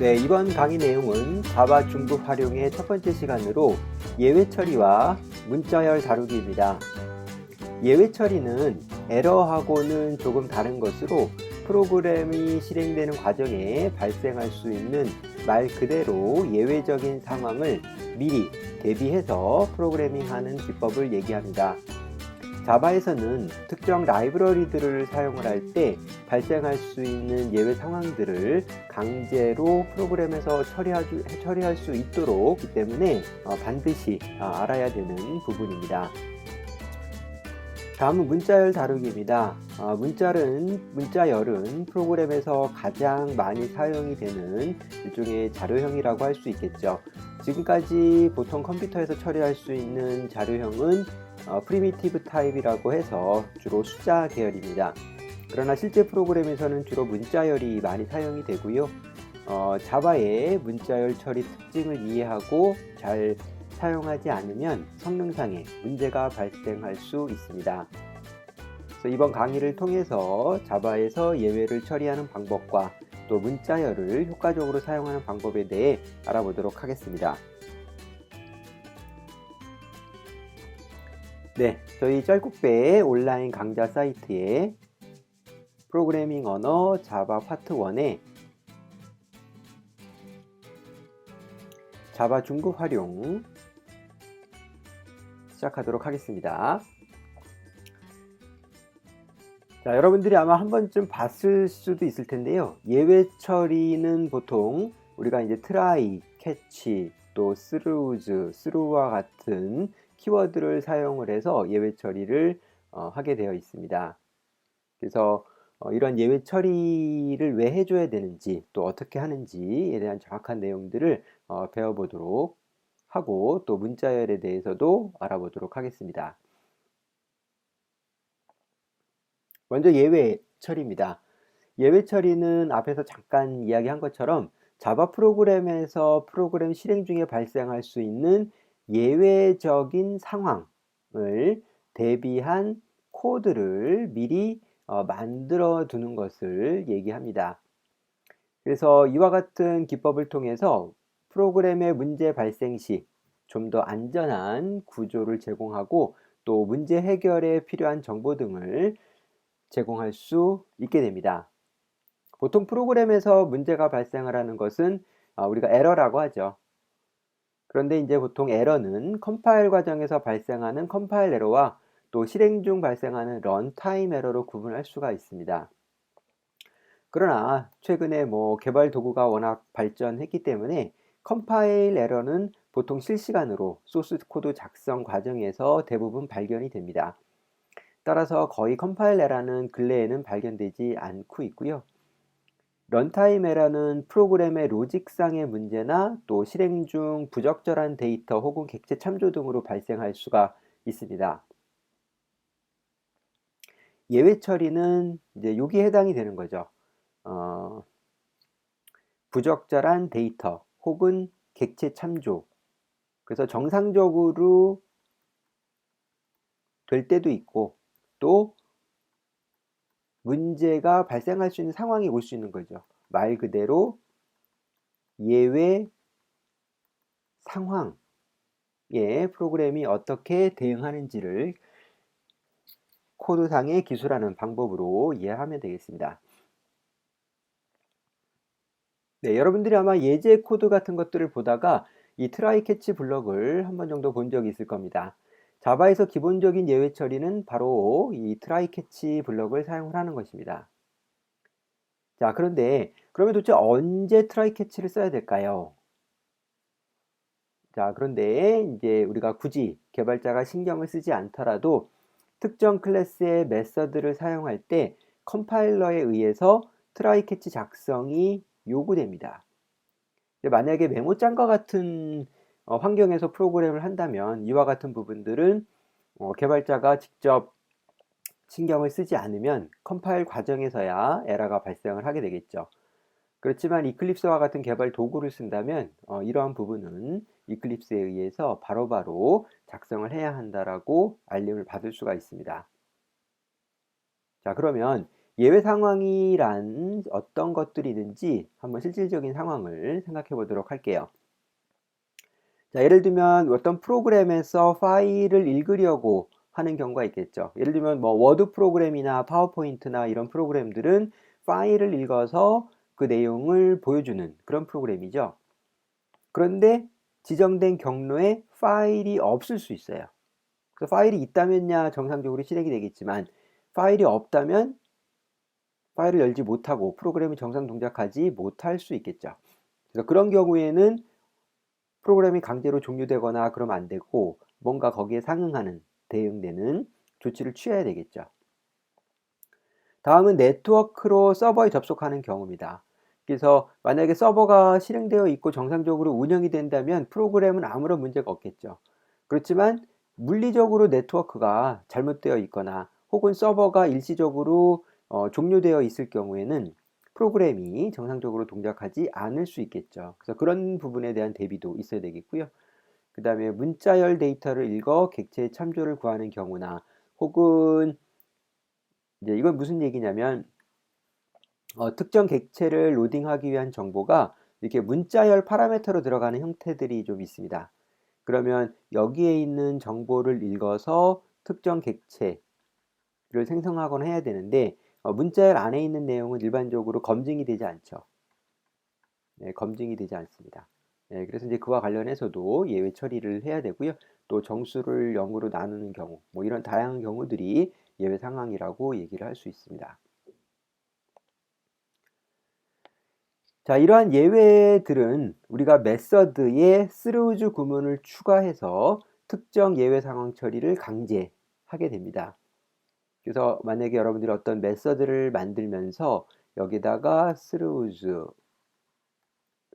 네, 이번 강의 내용은 자바 중급 활용의 첫 번째 시간으로 예외 처리와 문자열 다루기입니다. 예외 처리는 에러하고는 조금 다른 것으로 프로그램이 실행되는 과정에 발생할 수 있는 말 그대로 예외적인 상황을 미리 대비해서 프로그래밍하는 기법을 얘기합니다. 자바에서는 특정 라이브러리들을 사용을 할 때 발생할 수 있는 예외 상황들을 강제로 프로그램에서 처리할 수 있도록 하기 때문에 반드시 알아야 되는 부분입니다. 다음은 문자열 다루기입니다. 문자열은 프로그램에서 가장 많이 사용이 되는 일종의 자료형이라고 할 수 있겠죠. 지금까지 보통 컴퓨터에서 처리할 수 있는 자료형은 프리미티브 타입이라고 해서 주로 숫자 계열입니다. 그러나 실제 프로그램에서는 주로 문자열이 많이 사용이 되고요. 자바의 문자열 처리 특징을 이해하고 잘 사용하지 않으면 성능상의 문제가 발생할 수 있습니다. 그래서 이번 강의를 통해서 자바에서 예외를 처리하는 방법과 또 문자열을 효과적으로 사용하는 방법에 대해 알아보도록 하겠습니다. 네, 저희 짤국배 온라인 강좌 사이트에 프로그래밍 언어 자바 파트 1에 자바 중급 활용 시작하도록 하겠습니다. 자, 여러분들이 아마 한 번쯤 봤을 수도 있을 텐데요. 예외 처리는 보통 우리가 이제 트라이, 캐치, 또 스루즈, 스루와 같은 키워드를 사용을 해서 예외 처리를 하게 되어 있습니다. 그래서 이런 예외 처리를 왜 해줘야 되는지 또 어떻게 하는지에 대한 정확한 내용들을 배워보도록 하고 또 문자열에 대해서도 알아보도록 하겠습니다. 먼저 예외 처리입니다. 예외 처리는 앞에서 잠깐 이야기한 것처럼 자바 프로그램에서 프로그램 실행 중에 발생할 수 있는 예외적인 상황을 대비한 코드를 미리 만들어 두는 것을 얘기합니다. 그래서 이와 같은 기법을 통해서 프로그램의 문제 발생 시 좀 더 안전한 구조를 제공하고 또 문제 해결에 필요한 정보 등을 제공할 수 있게 됩니다. 보통 프로그램에서 문제가 발생을 하는 것은 우리가 에러라고 하죠. 그런데 이제 보통 에러는 컴파일 과정에서 발생하는 컴파일 에러와 또 실행 중 발생하는 런타임 에러로 구분할 수가 있습니다. 그러나 최근에 개발 도구가 워낙 발전했기 때문에 컴파일 에러는 보통 실시간으로 소스 코드 작성 과정에서 대부분 발견이 됩니다. 따라서 거의 컴파일 에러는 근래에는 발견되지 않고 있고요. 런타임 에러는 프로그램의 로직상의 문제나 또 실행 중 부적절한 데이터 혹은 객체 참조 등으로 발생할 수가 있습니다. 예외 처리는 이제 여기에 해당이 되는 거죠. 부적절한 데이터 혹은 객체 참조. 그래서 정상적으로 될 때도 있고 또 문제가 발생할 수 있는 상황이 올 수 있는 거죠. 말 그대로 예외 상황에 프로그램이 어떻게 대응하는지를 코드상의 기술하는 방법으로 이해하면 되겠습니다. 네, 여러분들이 아마 예제 코드 같은 것들을 보다가 이 트라이 캐치 블럭을 한 번 정도 본 적이 있을 겁니다. 자바에서 기본적인 예외 처리는 바로 이 트라이 캐치 블럭을 사용을 하는 것입니다. 자, 그런데 그러면 도대체 언제 트라이 캐치를 써야 될까요? 자, 그런데 이제 우리가 굳이 개발자가 신경을 쓰지 않더라도 특정 클래스의 메서드를 사용할 때 컴파일러에 의해서 트라이 캐치 작성이 요구됩니다. 만약에 메모장과 같은 환경에서 프로그램을 한다면 이와 같은 부분들은 개발자가 직접 신경을 쓰지 않으면 컴파일 과정에서야 에러가 발생을 하게 되겠죠. 그렇지만 이클립스와 같은 개발 도구를 쓴다면 이러한 부분은 이클립스에 의해서 바로바로 작성을 해야 한다라고 알림을 받을 수가 있습니다. 자, 그러면 예외 상황이란 어떤 것들이든지 한번 실질적인 상황을 생각해 보도록 할게요. 자, 예를 들면 어떤 프로그램에서 파일을 읽으려고 하는 경우가 있겠죠. 예를 들면 뭐 워드 프로그램이나 파워포인트나 이런 프로그램들은 파일을 읽어서 그 내용을 보여주는 그런 프로그램이죠. 그런데 지정된 경로에 파일이 없을 수 있어요. 그래서 파일이 있다면야 정상적으로 실행이 되겠지만 파일이 없다면 파일을 열지 못하고 프로그램이 정상 동작하지 못할 수 있겠죠. 그래서 그런 경우에는 프로그램이 강제로 종료되거나 그러면 안 되고 뭔가 거기에 상응하는 대응되는 조치를 취해야 되겠죠. 다음은 네트워크로 서버에 접속하는 경우입니다. 그래서 만약에 서버가 실행되어 있고 정상적으로 운영이 된다면 프로그램은 아무런 문제가 없겠죠. 그렇지만 물리적으로 네트워크가 잘못되어 있거나 혹은 서버가 일시적으로 종료되어 있을 경우에는 프로그램이 정상적으로 동작하지 않을 수 있겠죠. 그래서 그런 부분에 대한 대비도 있어야 되겠고요. 그 다음에 문자열 데이터를 읽어 객체의 참조를 구하는 경우나 혹은 이제 이건 무슨 얘기냐면 특정 객체를 로딩하기 위한 정보가 이렇게 문자열 파라미터로 들어가는 형태들이 좀 있습니다. 그러면 여기에 있는 정보를 읽어서 특정 객체를 생성하거나 해야 되는데 문자열 안에 있는 내용은 일반적으로 검증이 되지 않죠. 네, 검증이 되지 않습니다. 네, 그래서 이제 그와 관련해서도 예외 처리를 해야 되고요. 또 정수를 0으로 나누는 경우, 뭐 이런 다양한 경우들이 예외 상황이라고 얘기를 할 수 있습니다. 자, 이러한 예외들은 우리가 메서드에 throughs 구문을 추가해서 특정 예외 상황 처리를 강제하게 됩니다. 그래서 만약에 여러분들이 어떤 메서드를 만들면서 여기다가 throughs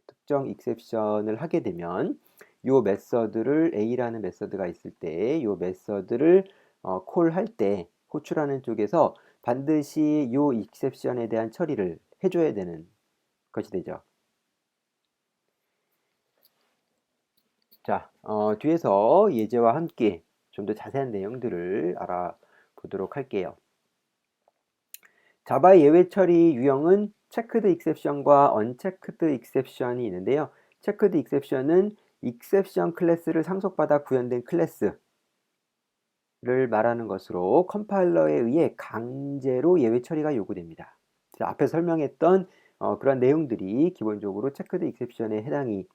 특정 exception을 하게 되면 이 메서드를 A라는 메서드가 있을 때 이 메서드를 콜할 때 호출하는 쪽에서 반드시 이 exception에 대한 처리를 해줘야 되는 것이 되죠. 자, 뒤에서 예제와 함께 좀 더 자세한 내용들을 알아보도록 할게요. 자바의 예외 처리 유형은 체크드 익셉션과 언체크드 익셉션이 있는데요. 체크드 익셉션은 익셉션 클래스를 상속받아 구현된 클래스를 말하는 것으로 컴파일러에 의해 강제로 예외 처리가 요구됩니다. 앞에 설명했던 그런 내용들이 기본적으로 체크드 익셉션에 해당이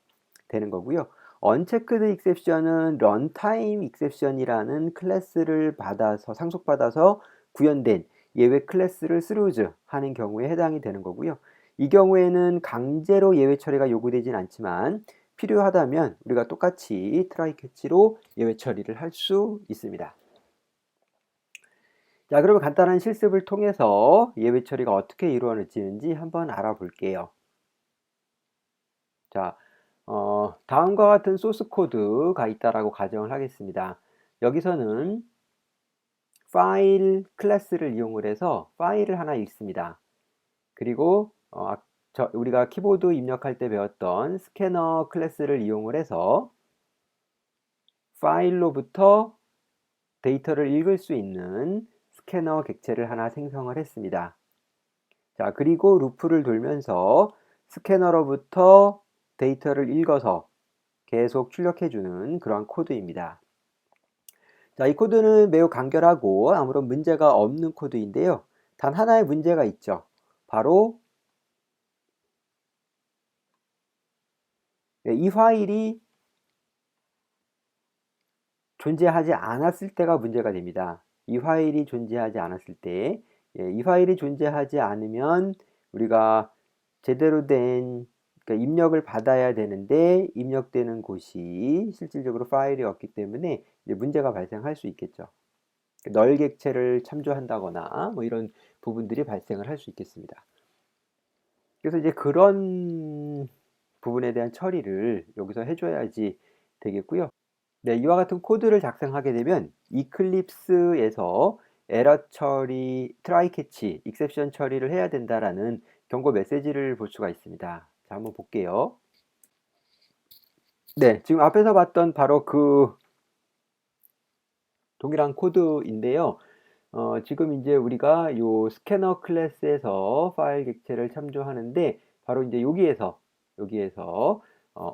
되는 거고요. 언체크드 익셉션은 런타임 익셉션이라는 클래스를 받아서 상속받아서 구현된 예외 클래스를 스루즈 하는 경우에 해당이 되는 거고요. 이 경우에는 강제로 예외 처리가 요구되진 않지만 필요하다면 우리가 똑같이 트라이 캐치로 예외 처리를 할 수 있습니다. 자, 그러면 간단한 실습을 통해서 예외 처리가 어떻게 이루어지는지 한번 알아볼게요. 자, 다음과 같은 소스 코드가 있다라고 가정을 하겠습니다. 여기서는 파일 클래스를 이용을 해서 파일을 하나 읽습니다. 그리고 우리가 키보드 입력할 때 배웠던 스캐너 클래스를 이용을 해서 파일로부터 데이터를 읽을 수 있는 스캐너 객체를 하나 생성을 했습니다. 자, 그리고 루프를 돌면서 스캐너로부터 데이터를 읽어서 계속 출력해주는 그런 코드입니다. 자, 이 코드는 매우 간결하고 아무런 문제가 없는 코드인데요. 단 하나의 문제가 있죠. 바로 이 파일이 존재하지 않았을 때가 문제가 됩니다. 이 파일이 존재하지 않았을 때, 이 파일이 존재하지 않으면 우리가 제대로 된 그러니까 입력을 받아야 되는데 입력되는 곳이 실질적으로 파일이 없기 때문에 이제 문제가 발생할 수 있겠죠. 널 객체를 참조한다거나 뭐 이런 부분들이 발생을 할 수 있겠습니다. 그래서 이제 그런 부분에 대한 처리를 여기서 해줘야지 되겠고요. 네, 이와 같은 코드를 작성하게 되면 이클립스에서 에러 처리, 트라이 캐치, 익셉션 처리를 해야 된다라는 경고 메시지를 볼 수가 있습니다. 자, 한번 볼게요. 네, 지금 앞에서 봤던 바로 그 동일한 코드인데요. 지금 이제 우리가 요 스캐너 클래스에서 파일 객체를 참조하는데 바로 이제 여기에서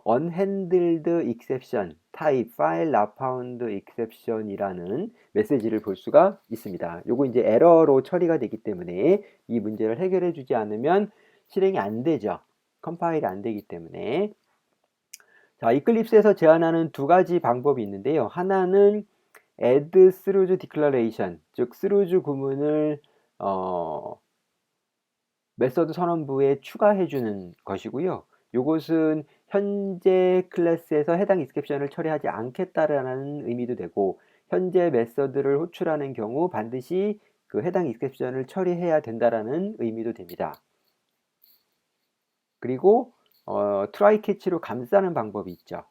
unhandled exception type file not found exception이라는 메시지를 볼 수가 있습니다. 요거 이제 에러로 처리가 되기 때문에 이 문제를 해결해 주지 않으면 실행이 안 되죠. 컴파일이 안 되기 때문에. 자, 이클립스에서 제안하는 두 가지 방법이 있는데요. 하나는 add through declaration, 즉 through 구문을 메서드 선언부에 추가해 주는 것이고요. 이것은 현재 클래스에서 해당 익셉션을 처리하지 않겠다라는 의미도 되고, 현재 메서드를 호출하는 경우 반드시 그 해당 익셉션을 처리해야 된다라는 의미도 됩니다. 그리고 try catch로 감싸는 방법이 있죠.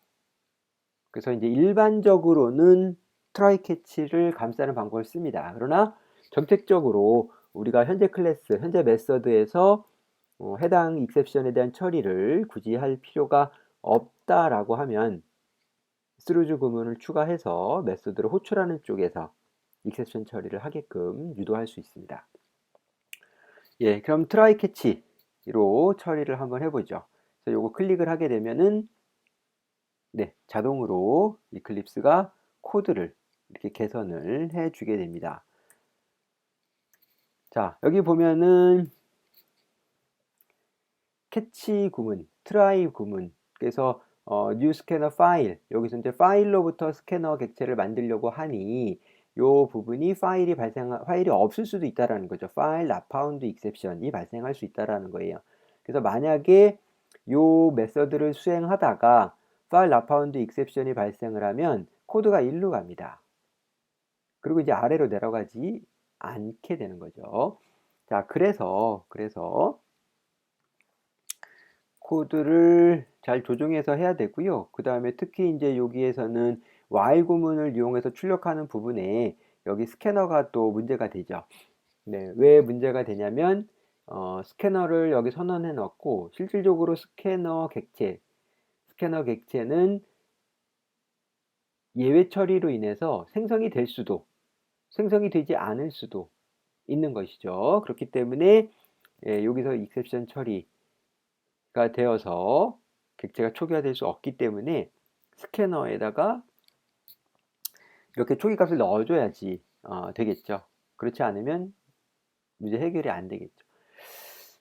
그래서 이제 일반적으로는 try catch를 감싸는 방법을 씁니다. 그러나 정책적으로 우리가 현재 클래스, 현재 메서드에서 해당 익셉션에 대한 처리를 굳이 할 필요가 없다라고 하면 through 구문을 추가해서 메서드를 호출하는 쪽에서 익셉션 처리를 하게끔 유도할 수 있습니다. 예, 그럼 try catch로 처리를 한번 해보죠. 그래서 요거 클릭을 하게 되면은 네, 자동으로 이클립스가 코드를 이렇게 개선을 해주게 됩니다. 자, 여기 보면은 캐치 구문, 트라이 구문, 그래서 new scanner 파일, 여기서 이제 파일로부터 스캐너 객체를 만들려고 하니 요 부분이 파일이 없을 수도 있다라는 거죠. 파일 not found exception이 발생할 수 있다라는 거예요. 그래서 만약에 요 메서드를 수행하다가 파일 not found exception이 발생을 하면 코드가 일로 갑니다. 그리고 이제 아래로 내려가지 않게 되는 거죠. 자, 그래서 코드를 잘 조정해서 해야 되고요. 그 다음에 특히 이제 여기에서는 while 구문을 이용해서 출력하는 부분에 여기 스캐너가 또 문제가 되죠. 네, 왜 문제가 되냐면 스캐너를 여기 선언해 놓고 실질적으로 스캐너 객체는 예외 처리로 인해서 생성이 될 수도 생성이 되지 않을 수도 있는 것이죠. 그렇기 때문에 여기서 익셉션 처리가 되어서 객체가 초기화될 수 없기 때문에 스캐너에다가 이렇게 초기 값을 넣어줘야지 되겠죠. 그렇지 않으면 문제 해결이 안 되겠죠.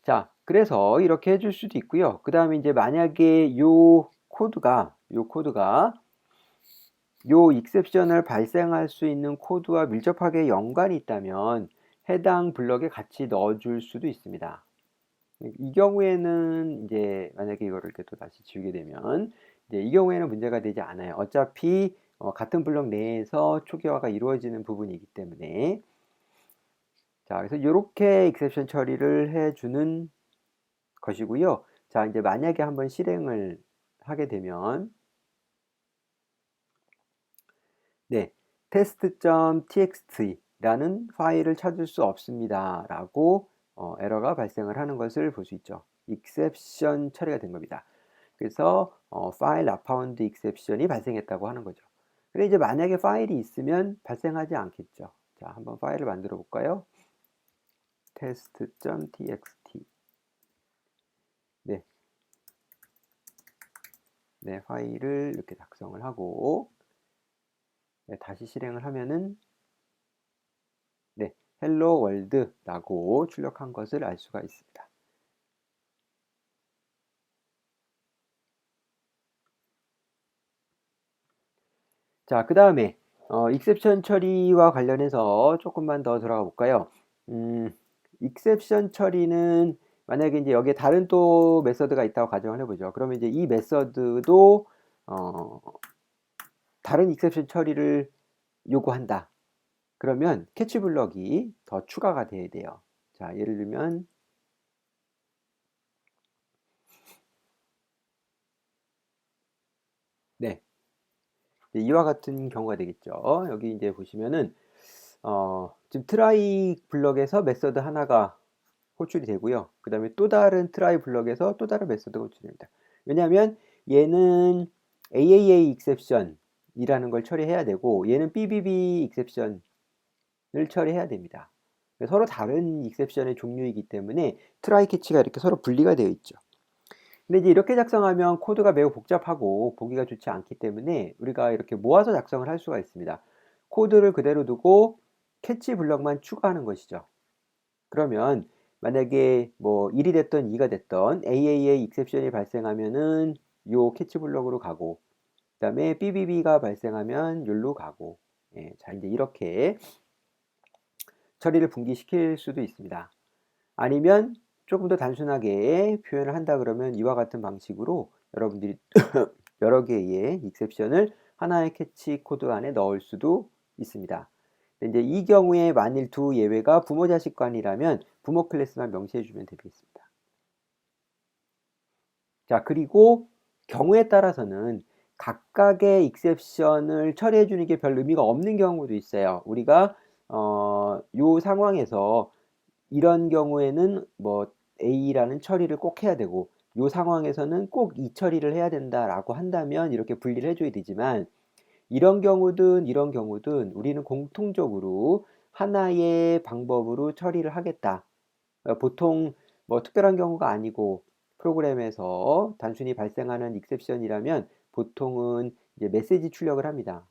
자, 그래서 이렇게 해줄 수도 있고요. 그 다음에 이제 만약에 요 코드가 요 익셉션을 발생할 수 있는 코드와 밀접하게 연관이 있다면 해당 블럭에 같이 넣어줄 수도 있습니다. 이 경우에는 이제 만약에 이거를 이렇게 또 다시 지우게 되면 이제 이 경우에는 문제가 되지 않아요. 어차피 같은 블럭 내에서 초기화가 이루어지는 부분이기 때문에. 자, 그래서 이렇게 익셉션 처리를 해주는 것이고요. 자, 이제 만약에 한번 실행을 하게 되면 네, test.txt라는 파일을 찾을 수 없습니다 라고 에러가 발생을 하는 것을 볼 수 있죠. exception 처리가 된 겁니다. 그래서 file not found exception이 발생했다고 하는 거죠. 그래 이제 만약에 파일이 있으면 발생하지 않겠죠. 자, 한번 파일을 만들어 볼까요? test.txt. 네, 파일을 이렇게 작성을 하고 네, 다시 실행을 하면은 네, hello world라고 출력한 것을 알 수가 있습니다. 자, 그 다음에 익셉션 처리와 관련해서 조금만 더 들어가 볼까요? 익셉션 처리는 만약에 이제 여기에 다른 또 메서드가 있다고 가정을 해보죠. 그러면 이제 이 메서드도 다른 익셉션 처리를 요구한다. 그러면 캐치 블럭이 더 추가가 돼야 돼요. 자, 예를 들면 네, 이와 같은 경우가 되겠죠. 여기 이제 보시면은 지금 트라이 블럭에서 메서드 하나가 호출이 되고요. 그 다음에 또 다른 트라이 블럭에서 또 다른 메서드가 호출됩니다. 왜냐하면 얘는 AAA exception이라는 걸 처리해야 되고 얘는 BBB exception이라는 처리해야 됩니다. 서로 다른 익셉션의 종류이기 때문에 트라이 캐치가 이렇게 서로 분리가 되어 있죠. 근데 이제 이렇게 작성하면 코드가 매우 복잡하고 보기가 좋지 않기 때문에 우리가 이렇게 모아서 작성을 할 수가 있습니다. 코드를 그대로 두고 캐치 블럭만 추가하는 것이죠. 그러면 만약에 뭐 1이 됐던 2가 됐던 AAA 익셉션이 발생하면은 요 캐치 블럭으로 가고, 그 다음에 BBB가 발생하면 여기로 가고, 예, 자 이제 이렇게 처리를 분기시킬 수도 있습니다. 아니면 조금 더 단순하게 표현을 한다 그러면 이와 같은 방식으로 여러분들이 여러 개의 익셉션을 하나의 캐치 코드 안에 넣을 수도 있습니다. 이제 이 경우에 만일 두 예외가 부모 자식 간이라면 부모 클래스만 명시해 주면 되겠습니다. 자, 그리고 경우에 따라서는 각각의 익셉션을 처리해 주는 게 별 의미가 없는 경우도 있어요. 우리가 요 상황에서 이런 경우에는 뭐 A라는 처리를 꼭 해야 되고, 요 상황에서는 꼭 이 처리를 해야 된다라고 한다면 이렇게 분리를 해줘야 되지만, 이런 경우든 우리는 공통적으로 하나의 방법으로 처리를 하겠다. 보통 뭐 특별한 경우가 아니고 프로그램에서 단순히 발생하는 익셉션이라면 보통은 이제 메시지 출력을 합니다.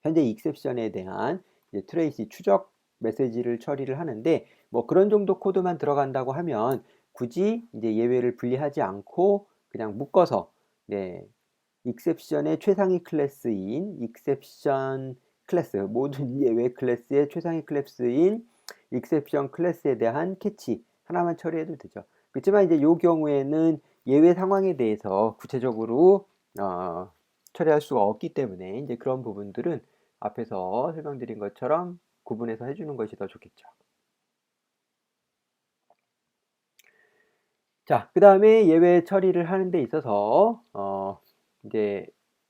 현재 익셉션에 대한 이제 트레이시 추적 메시지를 처리를 하는데, 뭐 그런 정도 코드만 들어간다고 하면 굳이 이제 예외를 분리하지 않고 그냥 묶어서, 네, 익셉션의 최상위 클래스인 익셉션 클래스, 모든 예외 클래스의 최상위 클래스인 익셉션 클래스에 대한 캐치 하나만 처리해도 되죠. 그렇지만 이제 이 경우에는 예외 상황에 대해서 구체적으로 처리할 수가 없기 때문에 이제 그런 부분들은 앞에서 설명드린 것처럼 구분해서 해주는 것이 더 좋겠죠. 자, 그 다음에 예외 처리를 하는 데 있어서 이제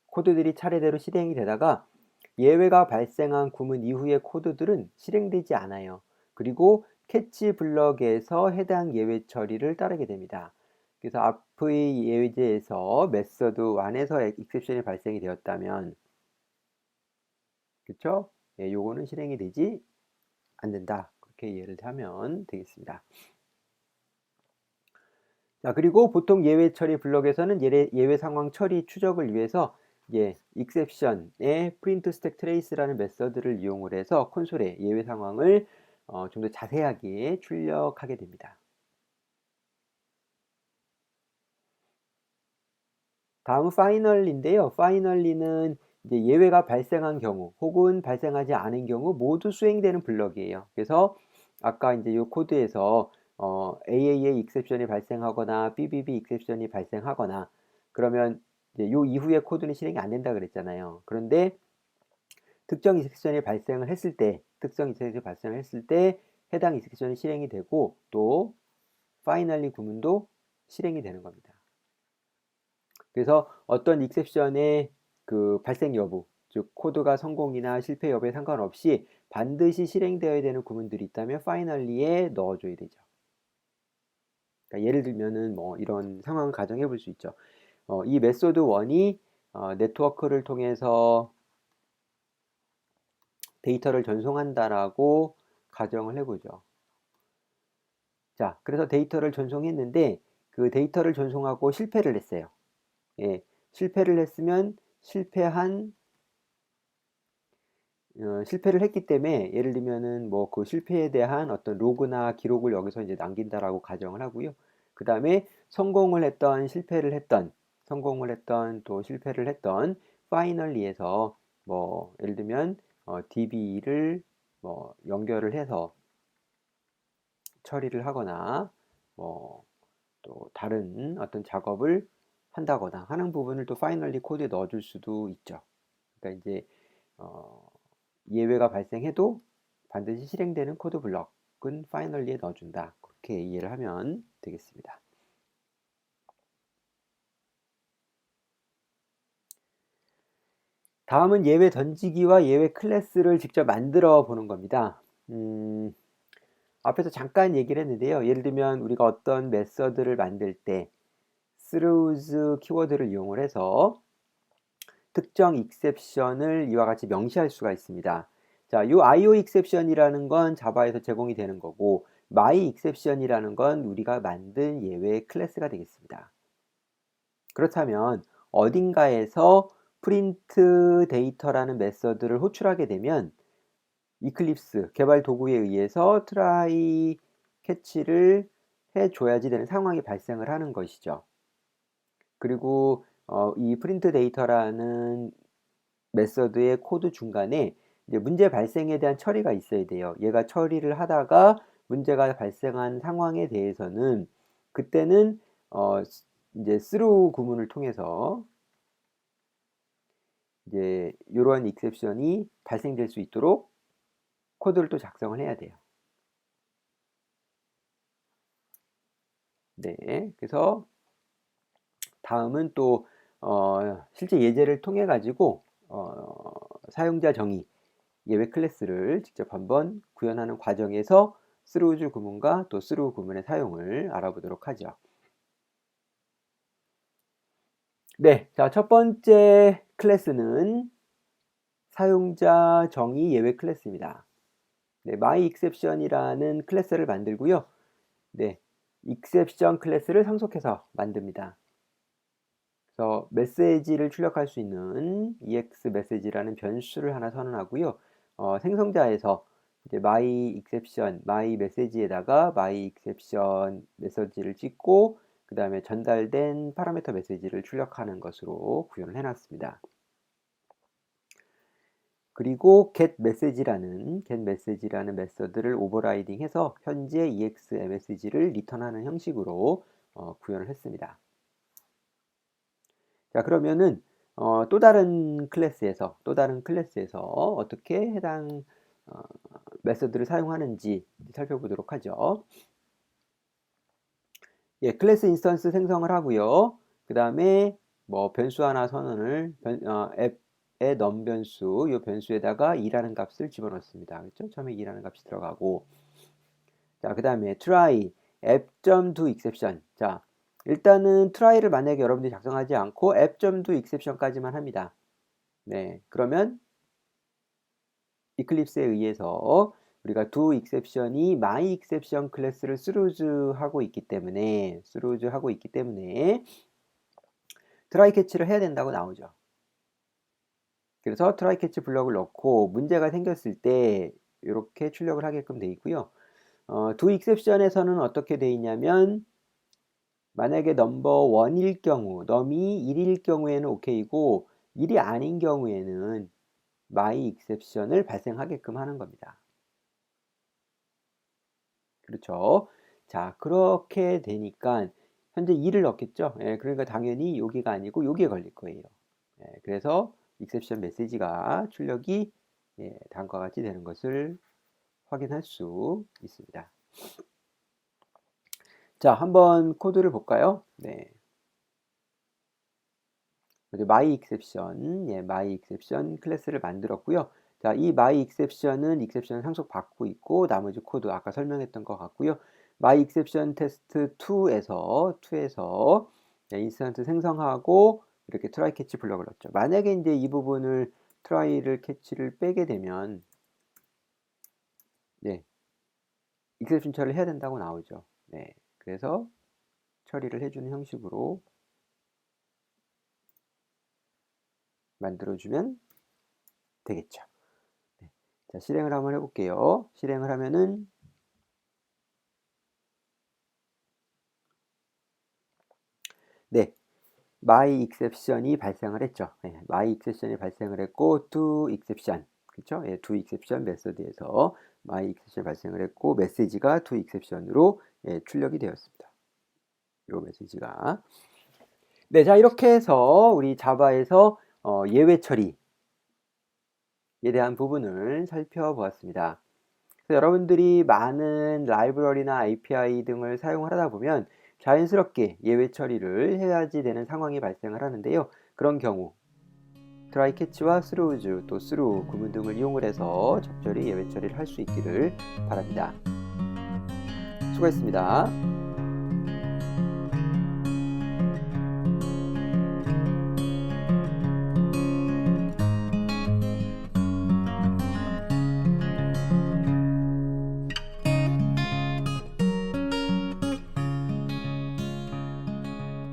코드들이 차례대로 실행이 되다가 예외가 발생한 구문 이후의 코드들은 실행되지 않아요. 그리고 캐치 블럭에서 해당 예외 처리를 따르게 됩니다. 그래서 앞의 예제에서 메서드 안에서 익셉션이 발생이 되었다면, 그렇죠? 예, 요거는 실행이 되지 않는다. 그렇게 이해를 하면 되겠습니다. 자, 그리고 보통 예외 처리 블럭에서는 예외 상황 처리 추적을 위해서 exception의 print stack trace라는 메서드를 이용을 해서 콘솔에 예외 상황을 좀 더 자세하게 출력하게 됩니다. 다음은 final인데요. final는 이제 예외가 발생한 경우 혹은 발생하지 않은 경우 모두 수행되는 블럭이에요. 그래서 아까 이제 이 코드에서 AAA exception이 발생하거나 BBB exception이 발생하거나 그러면 이제 요 이후의 코드는 실행이 안 된다 그랬잖아요. 그런데 특정 exception이 발생을 했을 때, 특정 exception이 발생을 했을 때 해당 exception이 실행이 되고 또 finally 구문도 실행이 되는 겁니다. 그래서 어떤 익셉션의 그 발생 여부, 즉 코드가 성공이나 실패 여부에 상관없이 반드시 실행되어야 되는 구문들이 있다면 finally에 넣어줘야 되죠. 그러니까 예를 들면은 뭐 이런 상황을 가정해 볼 수 있죠. 이 메소드 1이 네트워크를 통해서 데이터를 전송한다라고 가정을 해보죠. 자, 그래서 데이터를 전송했는데 그 데이터를 전송하고 실패를 했어요. 예, 실패를 했으면 실패를 했기 때문에 예를 들면은 뭐 그 실패에 대한 어떤 로그나 기록을 여기서 이제 남긴다라고 가정을 하고요. 그 다음에 성공을 했던 또 실패를 했던 파이널리에서 뭐 예를 들면 DB를 뭐 연결을 해서 처리를 하거나 뭐 또 다른 어떤 작업을 한다거나 하는 부분을 또 파이널리 코드에 넣어줄 수도 있죠. 그러니까 이제 어, 예외가 발생해도 반드시 실행되는 코드 블럭은 파이널리에 넣어준다. 그렇게 이해를 하면 되겠습니다. 다음은 예외 던지기와 예외 클래스를 직접 만들어 보는 겁니다. 앞에서 잠깐 얘기를 했는데요. 예를 들면 우리가 어떤 메서드를 만들 때 throws 키워드를 이용을 해서 특정 익셉션을 이와 같이 명시할 수가 있습니다. 자, 요 IO exception이라는 건 자바에서 제공이 되는 거고, my exception이라는 건 우리가 만든 예외 클래스가 되겠습니다. 그렇다면 어딘가에서 프린트 데이터라는 메서드를 호출하게 되면 이클립스 개발 도구에 의해서 트라이 캐치를 해줘야지 되는 상황이 발생을 하는 것이죠. 그리고 이 프린트 데이터라는 메서드의 코드 중간에 이제 문제 발생에 대한 처리가 있어야 돼요. 얘가 처리를 하다가 문제가 발생한 상황에 대해서는 그때는 이제 through 구문을 통해서 이제 이러한 익셉션이 발생될 수 있도록 코드를 또 작성을 해야 돼요. 네, 그래서 다음은 또 실제 예제를 통해 가지고 사용자 정의 예외 클래스를 직접 한번 구현하는 과정에서 through 구문과 또 through 구문의 사용을 알아보도록 하죠. 네, 자, 첫 번째 클래스는 사용자 정의 예외 클래스입니다. 네, myException이라는 클래스를 만들고요. 네, exception 클래스를 상속해서 만듭니다. 그래서 메시지를 출력할 수 있는 ex 메시지라는 변수를 하나 선언하고요. 생성자에서 이제 myException, myMessage에다가 myException 메시지를 찍고 그 다음에 전달된 파라미터 메시지를 출력하는 것으로 구현을 해놨습니다. 그리고 getMessage라는 메서드를 오버라이딩해서 현재 ex message를 리턴하는 형식으로 구현을 했습니다. 자, 그러면은 또 다른 클래스에서 어떻게 해당 메서드를 사용하는지 살펴보도록 하죠. 예, 클래스 인스턴스 생성을 하고요. 그 다음에 뭐 변수 하나 선언을 앱의 넘 변수, 이 변수에다가 2라는 값을 집어넣습니다. 그렇죠? 처음에 2라는 값이 들어가고, 자, 그 다음에 try app.doException. 자, 일단은 try를 만약에 여러분들이 작성하지 않고 app.doException까지만 합니다. 네, 그러면 이클립스에 의해서 우리가 doException이 myException 클래스를 through하고 있기 때문에 try catch를 해야 된다고 나오죠. 그래서 try catch 블럭을 넣고 문제가 생겼을 때 이렇게 출력을 하게끔 되어 있고요. doException에서는 어떻게 되어 있냐면 만약에 넘버 1일 경우, 넘이 1일 경우에는 OK이고 1이 아닌 경우에는 myException을 발생하게끔 하는 겁니다. 그렇죠. 자, 그렇게 되니까 현재 2를 넣겠죠. 예, 그러니까 당연히 여기가 아니고 여기에 걸릴 거예요. 예, 그래서 exception 메시지가 출력이 다음과 같이 되는 것을 확인할 수 있습니다. 자, 한번 코드를 볼까요? 네. myException, myException 클래스를 만들었고요. 자, 이 myException은 exception 상속 받고 있고 나머지 코드 아까 설명했던 것 같고요. myException 테스트 2에서 인스턴트 생성하고 이렇게 try catch 블럭을 넣었죠. 만약에 이제 이 부분을 try를 catch를 빼게 되면 exception 처리를 해야 된다고 나오죠. 네, 그래서 처리를 해주는 형식으로 만들어주면 되겠죠. 네. 자, 실행을 한번 해볼게요. 실행을 하면은 네, myException이 발생을 했죠. 네, myException이 발생을 했고 toException, 그렇죠? 예, toException 메서드에서 myException 발생을 했고 메시지가 toException으로 출력이 되었습니다. 이 메시지가 네, 자, 이렇게 해서 우리 자바에서 예외 처리에 대한 부분을 살펴보았습니다. 그래서 여러분들이 많은 라이브러리나 API 등을 사용하다 보면 자연스럽게 예외 처리를 해야지 되는 상황이 발생을 하는데요. 그런 경우 try catch와 through, 또 through 구문 등을 이용을 해서 적절히 예외 처리를 할 수 있기를 바랍니다. 수고했습니다.